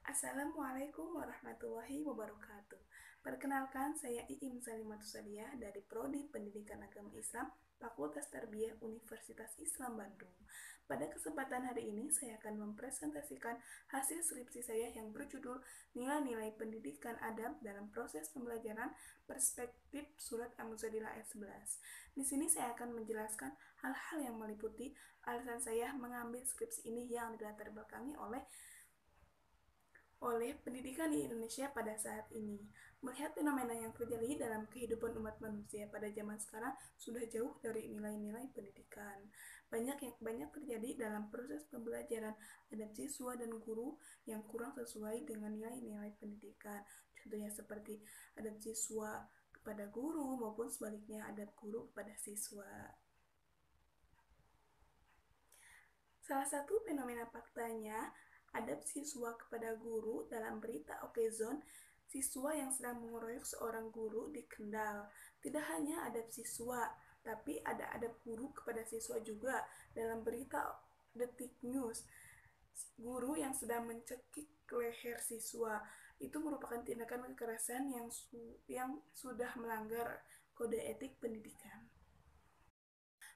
Assalamualaikum warahmatullahi wabarakatuh. Perkenalkan, saya Iim Salimatus Saliyah dari Prodi Pendidikan Agama Islam, Fakultas Tarbiyah Universitas Islam Bandung. Pada kesempatan hari ini, saya akan mempresentasikan hasil skripsi saya yang berjudul Nilai-nilai Pendidikan Adab dalam Proses Pembelajaran Perspektif Surat Al-Mujadilah ayat 11. Di sini saya akan menjelaskan hal-hal yang meliputi alasan saya mengambil skripsi ini yang dilatar belakangi oleh pendidikan di Indonesia pada saat ini. Melihat fenomena yang terjadi dalam kehidupan umat manusia pada zaman sekarang sudah jauh dari nilai-nilai pendidikan. Banyak terjadi dalam proses pembelajaran adab siswa dan guru yang kurang sesuai dengan nilai-nilai pendidikan. Contohnya seperti adab siswa kepada guru maupun sebaliknya adab guru kepada siswa. Salah satu fenomena faktanya, adab siswa kepada guru dalam berita Okezon, siswa yang sedang mengeroyok seorang guru di Kendal. Tidak hanya adab siswa, tapi ada adab guru kepada siswa juga dalam berita Detik News. Guru yang sedang mencekik leher siswa itu merupakan tindakan kekerasan yang sudah melanggar kode etik pendidikan.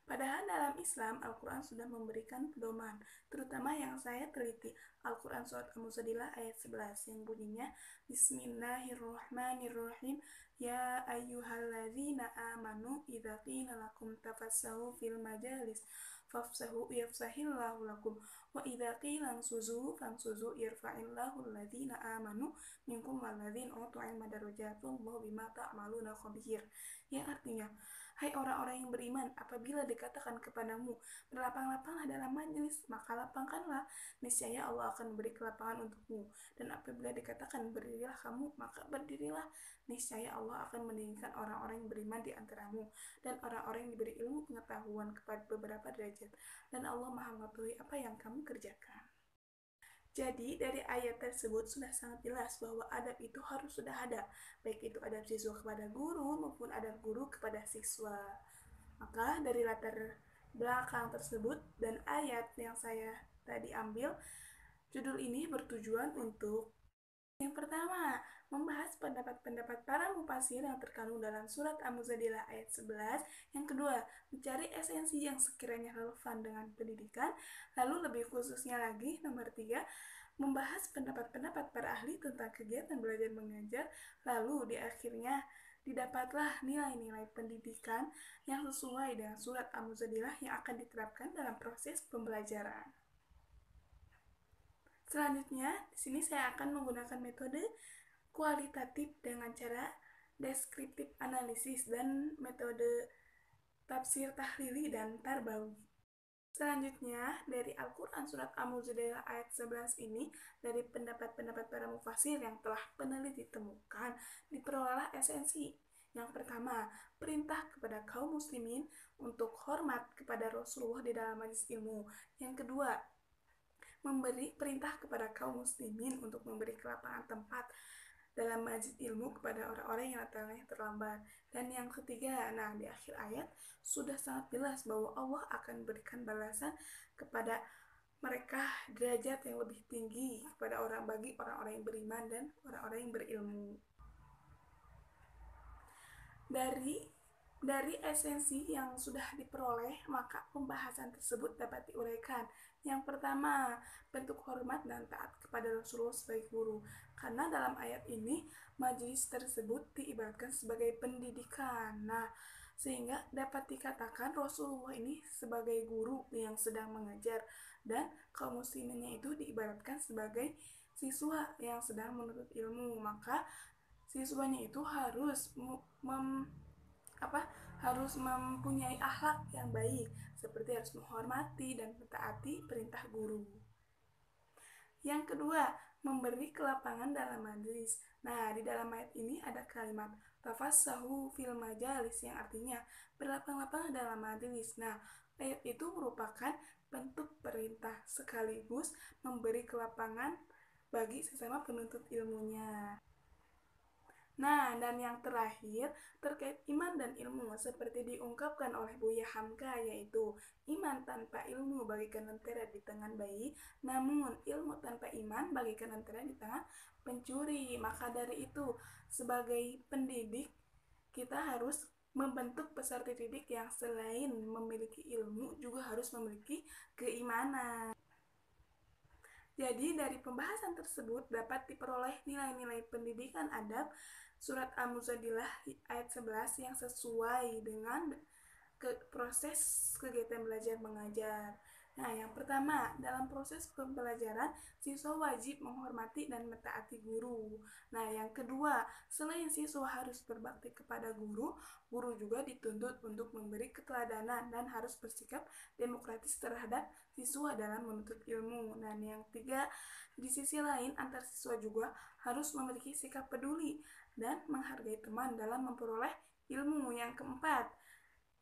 Padahal dalam Islam, Al-Quran sudah memberikan pedoman, terutama yang saya teliti, Al-Quran Surat Al-Mujadilah ayat 11, yang bunyinya, Bismillahirrahmanirrahim, Ya ayyuhalladzina amanu, idza qila lakum tafassahu fil majalis, fafsahu yafsahillahu lakum, wa idza qila ansuzu, fansuzu yarfa'illahu alladzina amanu, minkum walladzina utul ilma darajatullahu bima ta'maluna khabir. Yang artinya, hai orang-orang yang beriman, apabila dikatakan kepadamu, berlapang-lapanglah dalam majelis, maka lapangkanlah, niscaya Allah akan memberi kelapangan untukmu. Dan apabila dikatakan berdirilah kamu, maka berdirilah, niscaya Allah akan mendirikan orang-orang yang beriman di antaramu, dan orang-orang yang diberi ilmu pengetahuan kepada beberapa derajat. Dan Allah Maha mengetahui apa yang kamu kerjakan. Jadi, dari ayat tersebut sudah sangat jelas bahwa adab itu harus sudah ada, baik itu adab siswa kepada guru maupun adab guru kepada siswa. Maka dari latar belakang tersebut dan ayat yang saya tadi ambil, judul ini bertujuan untuk yang pertama, membahas pendapat-pendapat para mufasir yang terkandung dalam surat Al-Mujadilah ayat 11. Yang kedua, mencari esensi yang sekiranya relevan dengan pendidikan. Lalu lebih khususnya lagi, nomor 3, membahas pendapat-pendapat para ahli tentang kegiatan belajar mengajar. Lalu di akhirnya, didapatlah nilai-nilai pendidikan yang sesuai dengan surat Al-Mujadilah yang akan diterapkan dalam proses pembelajaran. Selanjutnya, di sini saya akan menggunakan metode kualitatif dengan cara deskriptif analisis dan metode tafsir tahlili dan tarbawi. Selanjutnya, dari Al-Quran Surat Al-Mujadilah ayat 11 ini, dari pendapat-pendapat para mufasir yang telah peneliti temukan, diperolehlah esensi. Yang pertama, perintah kepada kaum muslimin untuk hormat kepada Rasulullah di dalam majelis ilmu. Yang kedua, memberi perintah kepada kaum muslimin untuk memberi kelapangan tempat dalam majlis ilmu kepada orang-orang yang datangnya terlambat. Dan yang ketiga, di akhir ayat sudah sangat jelas bahwa Allah akan berikan balasan kepada mereka derajat yang lebih tinggi kepada bagi orang-orang yang beriman dan orang-orang yang berilmu. Dari esensi yang sudah diperoleh, maka pembahasan tersebut dapat diuraikan. Yang pertama, bentuk hormat dan taat kepada Rasulullah sebagai guru. Karena dalam ayat ini, majelis tersebut diibaratkan sebagai pendidikan. Sehingga dapat dikatakan Rasulullah ini sebagai guru yang sedang mengajar, dan kaum musliminnya itu diibaratkan sebagai siswa yang sedang menuntut ilmu. Maka siswanya itu harus mempunyai akhlak yang baik, seperti harus menghormati dan mentaati perintah guru. Yang kedua, memberi kelapangan dalam majelis. Di dalam ayat ini ada kalimat tafassahu fil majalis yang artinya berlapang-lapang dalam majelis. Ayat itu merupakan bentuk perintah sekaligus memberi kelapangan bagi sesama penuntut ilmunya. Nah, dan yang terakhir terkait iman dan ilmu seperti diungkapkan oleh Buya Hamka, yaitu iman tanpa ilmu bagaikan lentera di tangan bayi, namun ilmu tanpa iman bagaikan lentera di tangan pencuri. Maka dari itu, sebagai pendidik, kita harus membentuk peserta didik yang selain memiliki ilmu juga harus memiliki keimanan. Jadi dari pembahasan tersebut dapat diperoleh nilai-nilai pendidikan adab surat Al-Mujadilah ayat 11 yang sesuai dengan proses kegiatan belajar mengajar. Nah, yang pertama, dalam proses pembelajaran, siswa wajib menghormati dan mentaati guru. Nah, yang kedua, selain siswa harus berbakti kepada guru, guru juga dituntut untuk memberi keteladanan dan harus bersikap demokratis terhadap siswa dalam menuntut ilmu. Dan yang tiga, di sisi lain, antar siswa juga harus memiliki sikap peduli dan menghargai teman dalam memperoleh ilmu. Yang keempat,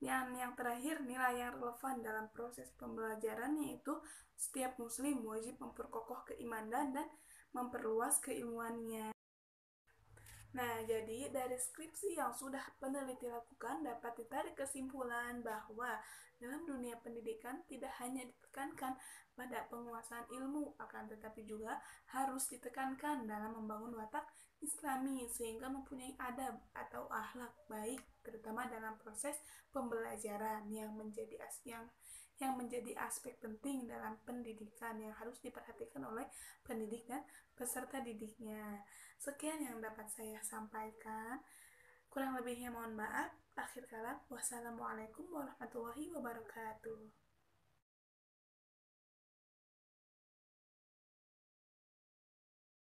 yang terakhir, nilai yang relevan dalam proses pembelajaran yaitu setiap muslim wajib memperkokoh keimanan dan memperluas keilmuannya. Nah, jadi dari skripsi yang sudah peneliti lakukan dapat ditarik kesimpulan bahwa dalam dunia pendidikan tidak hanya ditekankan pada penguasaan ilmu, akan tetapi juga harus ditekankan dalam membangun watak Islami sehingga mempunyai adab atau akhlak baik, terutama dalam proses pembelajaran yang menjadi aspek penting dalam pendidikan yang harus diperhatikan oleh pendidik dan peserta didiknya. Sekian yang dapat saya sampaikan. Kurang lebihnya mohon maaf. Akhir kalam, wassalamualaikum warahmatullahi wabarakatuh.